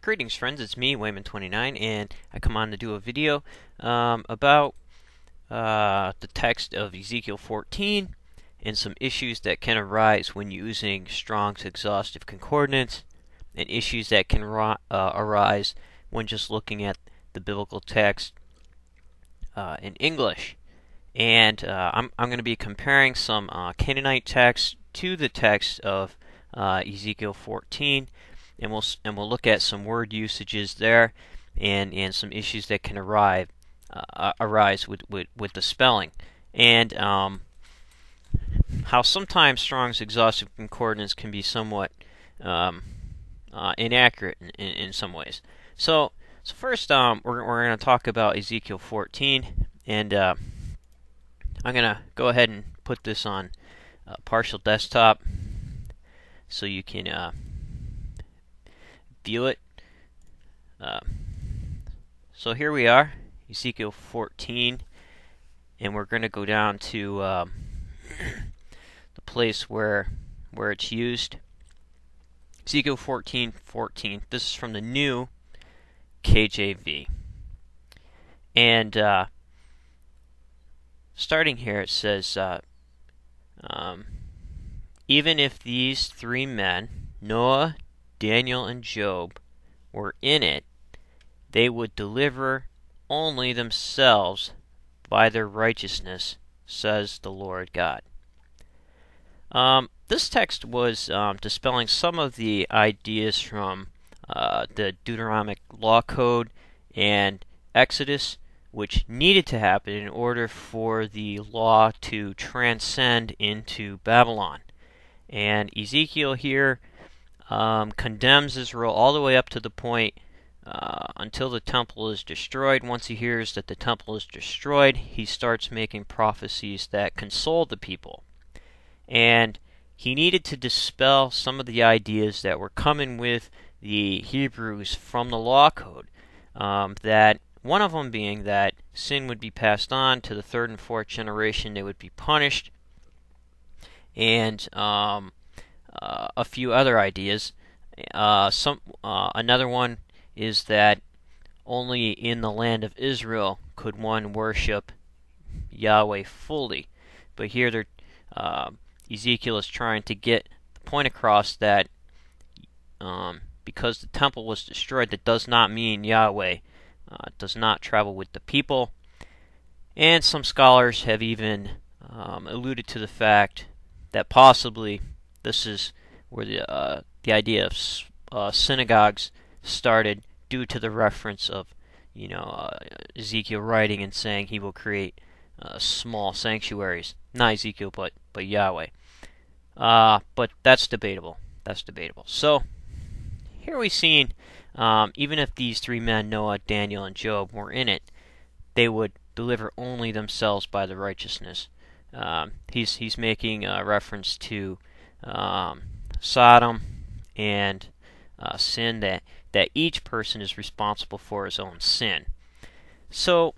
Greetings friends, it's me, Wayman29, and I come on to do a video about the text of Ezekiel 14 and some issues that can arise when using Strong's exhaustive concordance and issues that can arise when just looking at the biblical text in English. And I'm going to be comparing some Canaanite text to the text of Ezekiel 14, and we'll look at some word usages there, and some issues that can arise with the spelling, and how sometimes Strong's exhaustive concordance can be somewhat inaccurate in some ways. So first, we're going to talk about Ezekiel 14, and I'm going to go ahead and put this on partial desktop so you can view it. So here we are, Ezekiel 14, and we're going to go down to the place where it's used. Ezekiel 14:14. This is from the new KJV, and starting here it says, even if these three men, Noah, Daniel, and Job, were in it, they would deliver only themselves by their righteousness, says the Lord God. This text was dispelling some of the ideas from the Deuteronomic Law Code and Exodus, which needed to happen in order for the law to transcend into Babylon. And Ezekiel here condemns Israel all the way up to the point until the temple is destroyed. Once he hears that the temple is destroyed, he starts making prophecies that console the people. And he needed to dispel some of the ideas that were coming with the Hebrews from the Law Code. That one of them being that sin would be passed on to the third and fourth generation, they would be punished, and a few other ideas. Another one is that only in the land of Israel could one worship Yahweh fully. But here Ezekiel is trying to get the point across that because the temple was destroyed, that does not mean Yahweh does not travel with the people. And some scholars have even alluded to the fact that possibly this is where the idea of synagogues started, due to the reference of Ezekiel writing and saying he will create small sanctuaries. Not Ezekiel, but Yahweh. But that's debatable. So here we've seen, even if these three men, Noah, Daniel, and Job, were in it, they would deliver only themselves by the righteousness. He's making a reference to Sodom and sin, that each person is responsible for his own sin. So,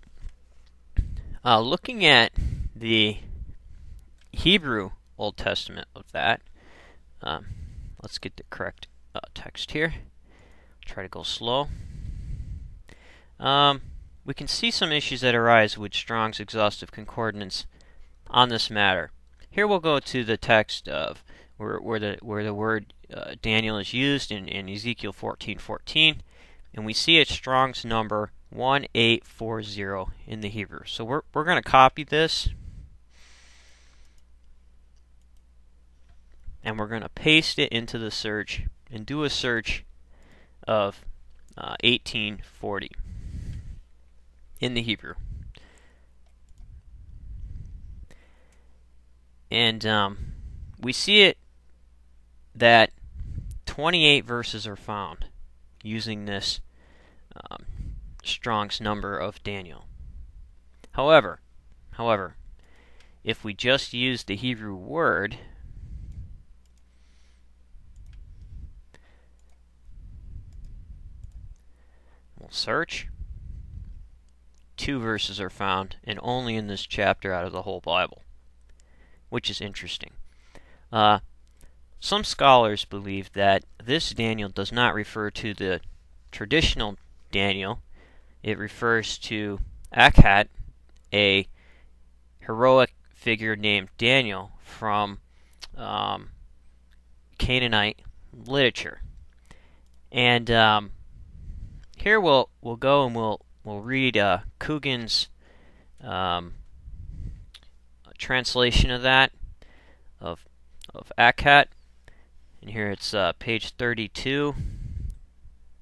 looking at the Hebrew Old Testament of that, let's get the correct text here. Try to go slow. We can see some issues that arise with Strong's exhaustive concordance on this matter. Here we'll go to the text of where the word Daniel is used in Ezekiel 14:14, and we see it's Strong's number 1840 in the Hebrew. So we're going to copy this, and we're going to paste it into the search and do a search of 1840 in the Hebrew. And we see it that 28 verses are found using this Strong's number of Daniel. However, if we just use the Hebrew word, we'll search, 2 verses are found, and only in this chapter out of the whole Bible, which is interesting. Some scholars believe that this Daniel does not refer to the traditional Daniel, it refers to Akkad, a heroic figure named Daniel from Canaanite literature. And here we'll go and we'll read Coogan's translation of that of Akkad. And here it's page 32.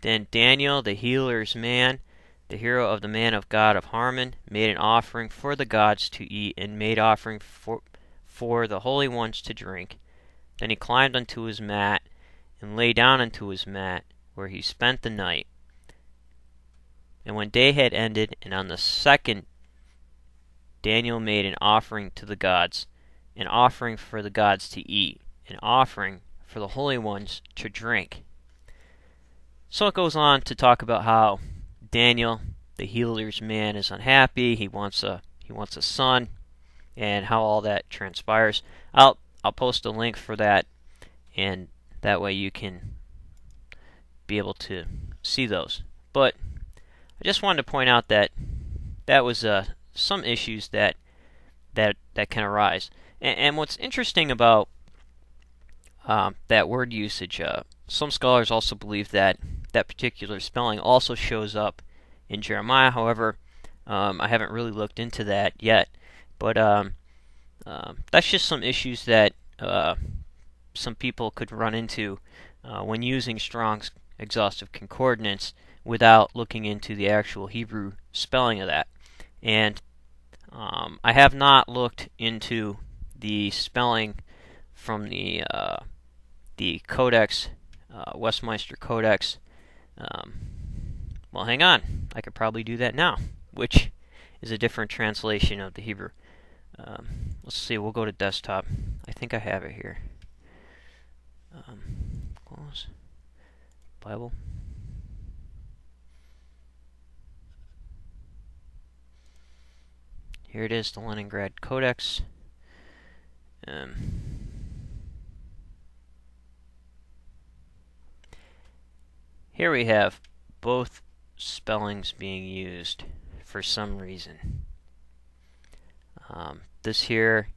Then Daniel, the healer's man, the hero of the man of God of Harmon, made an offering for the gods to eat, and made offering for the holy ones to drink. Then he climbed unto his mat, and lay down unto his mat, where he spent the night. And when day had ended, and on the second, Daniel made an offering to the gods, an offering for the gods to eat, an offering for the holy ones to drink. So it goes on to talk about how Daniel, the healer's man, is unhappy. He wants a son, and how all that transpires. I'll post a link for that, and that way you can be able to see those. But I just wanted to point out that was some issues that can arise. And what's interesting about that word usage, some scholars also believe that particular spelling also shows up in Jeremiah. However, I haven't really looked into that yet. But that's just some issues that some people could run into when using Strong's exhaustive concordance without looking into the actual Hebrew spelling of that. And I have not looked into the spelling from the Codex, Westminster Codex. Well, hang on. I could probably do that now, which is a different translation of the Hebrew. Let's see. We'll go to desktop. I think I have it here. Close. Bible. Here it is, the Leningrad Codex. Here we have both spellings being used for some reason. This here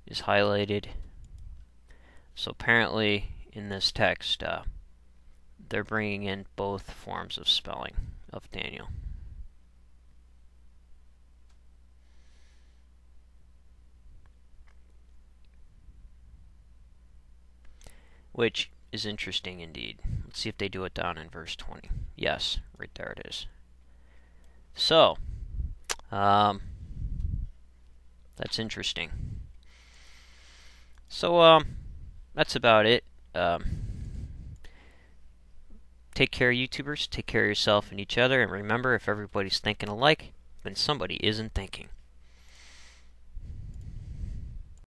is highlighted. So apparently in this text, they're bringing in both forms of spelling of Daniel. Which is interesting indeed. Let's see if they do it down in verse 20. Yes, right there it is. So, that's interesting. So, that's about it. Take care, YouTubers. Take care of yourself and each other. And remember, if everybody's thinking alike, then somebody isn't thinking.